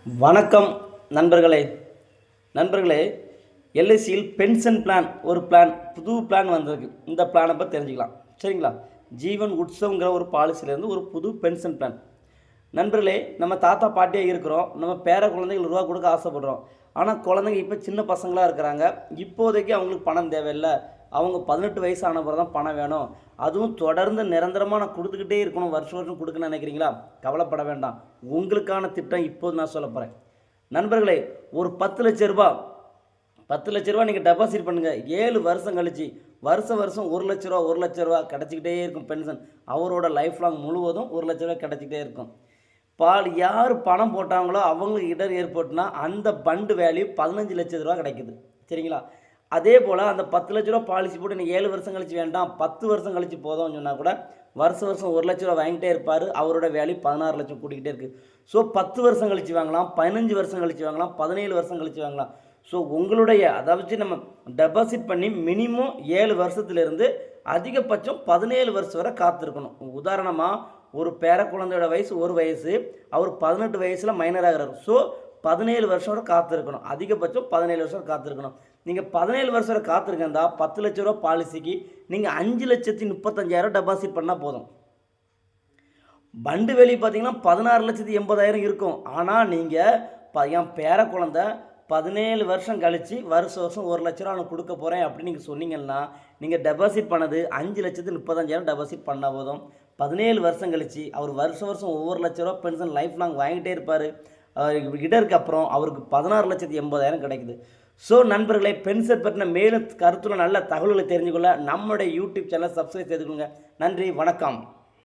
வணக்கம் நண்பர்களே. நண்பர்களே, எல்ஐசியில் பென்ஷன் பிளான் ஒரு புது பிளான் வந்திருக்கு. இந்த பிளானை பற்றி தெரிஞ்சுக்கலாம். சரிங்களா? ஜீவன் உற்சவங்கிற ஒரு பாலிசிலேருந்து ஒரு புது பென்ஷன் பிளான். நண்பர்களே, நம்ம தாத்தா பாட்டியாக இருக்கிறோம். நம்ம பேர குழந்தைகள் ரூபா கொடுக்க ஆசைப்படுறோம். ஆனால் குழந்தைங்க இப்போ சின்ன பசங்களாக இருக்கிறாங்க. இப்போதைக்கு அவங்களுக்கு பணம் தேவையில்லை. அவங்க 18 வயசு ஆன பிறகு தான் பணம் வேணும். அதுவும் தொடர்ந்து நிரந்தரமாக நான் கொடுத்துக்கிட்டே இருக்கணும், வருஷம் வருஷம் கொடுக்கணும்னு நினைக்கிறீங்களா? கவலைப்பட வேண்டாம். உங்களுக்கான திட்டம் இப்போது நான் சொல்ல போகிறேன். நண்பர்களே, ஒரு 10 லட்ச ரூபா நீங்கள் டெபாசிட் பண்ணுங்கள். 7 வருஷம் கழிச்சு வருஷம் வருஷம் 1 லட்ச ரூபா கிடச்சிக்கிட்டே இருக்கும் பென்ஷன். அவரோட லைஃப் லாங் முழுவதும் 1 லட்ச ரூபா கிடச்சிக்கிட்டே இருக்கும். யார் பணம் போட்டாங்களோ அவங்களுக்கு இடர் ஏற்பட்டுனா அந்த பண்டு வேல்யூ 15 லட்ச ரூபா கிடைக்குது. சரிங்களா? அதே போல் அந்த 10 லட்ச ரூபா பாலிசி போட்டு நீங்கள் 7 வருஷம் கழிச்சு வேண்டாம், 10 வருஷம் கழிச்சு போதும்னு சொன்னால் கூட வருஷம் வருஷம் 1 லட்ச ரூபா வாங்கிட்டே இருப்பார். அவரோட வேல்யூ 16 லட்சம் கூட்டிக்கிட்டே இருக்குது. ஸோ 10 வருஷம் கழிச்சு வாங்கலாம், 15 வருஷம் கழிச்சு வாங்கலாம், 17 வருஷம் கழிச்சு வாங்கலாம். ஸோ உங்களுடைய அதாவது நம்ம டெபாசிட் பண்ணி மினிமம் 7 வருஷத்துலேருந்து அதிகபட்சம் 17 வருஷம் வரை காத்திருக்கணும். உதாரணமாக, ஒரு பேர குழந்தையோட வயசு 1 வயசு, அவர் 18 வயசில் மைனர் ஆகிறார். ஸோ 17 வருஷம் வரை காத்திருக்கணும். அதிகபட்சம் 17 வருஷம் காத்திருக்கணும். நீங்கள் 17 வருஷம் வரை காத்திருக்கா 10 லட்ச ரூபா பாலிசிக்கு நீங்கள் 5,35,000 டெபாசிட் பண்ணால் போதும். பண்டு வெளி பார்த்தீங்கன்னா 16,80,000 இருக்கும். ஆனால் நீங்கள் என் பேர குழந்தை 17 வருஷம் கழித்து வருஷம் வருஷம் 1 லட்ச ரூபா நான் கொடுக்க போகிறேன் அப்படின்னு நீங்கள் சொன்னீங்கன்னா, நீங்கள் டெபாசிட் பண்ணது 5,35,000 டெபாசிட் பண்ணால் போதும். 17 வருஷம் கழித்து அவர் வருஷம் வருஷம் ஒவ்வொரு லட்ச ரூபா பென்ஷன் லைஃப் லாங் வாங்கிட்டே இருப்பார். இடருக்கு அப்புறம் அவருக்கு 16,80,000 கிடைக்குது. ஸோ நண்பர்களை, பென்ஷன் பற்றின மேலும் கருத்துள்ள நல்ல தகவல்களை தெரிஞ்சுக்கொள்ள நம்மளுடைய யூடியூப் சேனலை சப்ஸ்கிரைப் செய்துக்கோங்க. நன்றி, வணக்கம்.